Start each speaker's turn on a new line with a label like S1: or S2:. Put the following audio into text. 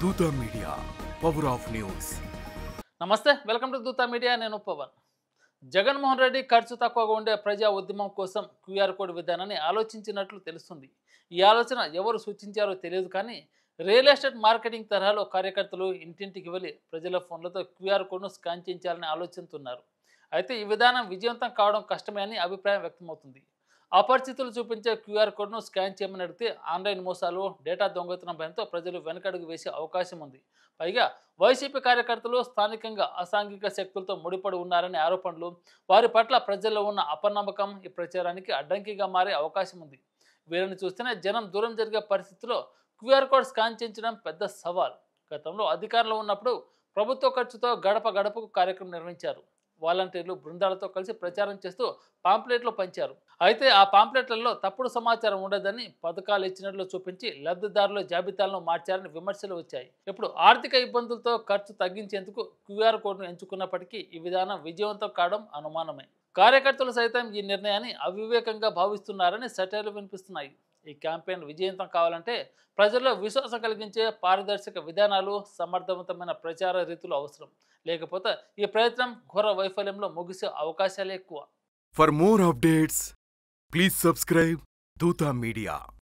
S1: దూత media power of news.
S2: నమస్తే, welcome to దూత మీడియా. నేను పవన్. జగన్మోహన్ రెడ్డి ఖర్చు తక్కువగా ఉండే ప్రజా ఉద్యమం కోసం క్యూఆర్ కోడ్ విధానాన్ని ఆలోచించినట్లు తెలుస్తుంది. ఈ ఆలోచన ఎవరు సూచించారో తెలియదు, కానీ రియల్ ఎస్టేట్ మార్కెటింగ్ తరహాలో కార్యకర్తలు ఇంటింటికి వెళ్ళి ప్రజల ఫోన్లతో క్యూఆర్ కోడ్ను స్కాన్ చేయించాలని ఆలోచిస్తున్నారు. అయితే ఈ విధానం విజయవంతం కావడం కష్టమే అని అభిప్రాయం వ్యక్తమవుతుంది. అపరిచితులు చూపించే క్యూఆర్ కోడ్ను స్కాన్ చేయమని అడిగితే ఆన్లైన్ మోసాలు, డేటా దొంగతనం భయంతో ప్రజలు వెనకడుగు వేసే అవకాశం ఉంది. పైగా వైసీపీ కార్యకర్తలు స్థానికంగా అసాంఘిక శక్తులతో ముడిపడి ఉన్నారనే ఆరోపణలు, వారి పట్ల ప్రజల్లో ఉన్న అపనమ్మకం ఈ ప్రచారానికి అడ్డంకిగా మారే అవకాశం ఉంది. వీరిని చూస్తేనే జనం దూరం జరిగే పరిస్థితిలో క్యూఆర్ కోడ్ స్కాన్ చేయించడం పెద్ద సవాల్. గతంలో అధికారంలో ఉన్నప్పుడు ప్రభుత్వ ఖర్చుతో గడప గడపకు కార్యక్రమం నిర్వహించారు. వాలంటీర్లు బృందాలతో కలిసి ప్రచారం చేస్తూ పాంప్లెట్లు పంచారు. అయితే ఆ పాంప్లెట్లలో తప్పుడు సమాచారం ఉండదని, పథకాలు ఇచ్చినట్లు చూపించి లబ్ధిదారుల జాబితాలను మార్చారని విమర్శలు వచ్చాయి. ఇప్పుడు ఆర్థిక ఇబ్బందులతో ఖర్చు తగ్గించేందుకు క్యూఆర్ కోడ్ను ఎంచుకున్నప్పటికీ ఈ విధానం విజయవంతం కావడం అనుమానమే. కార్యకర్తలు సైతం ఈ నిర్ణయాన్ని అవివేకంగా భావిస్తున్నారని సెటైర్లు వినిపిస్తున్నాయి. ఈ క్యాంపెయిన్ విజయవంతం కావాలంటే ప్రజల్లో విశ్వాసం కలిగించే పారదర్శక విధానాలు, సమర్థవంతమైన ప్రచార రీతులు అవసరం. లేకపోతే ఈ ప్రయత్నం ఘోర వైఫల్యంలో ముగిసే అవకాశాలే ఎక్కువ.
S1: For more updates please subscribe దూత మీడియా.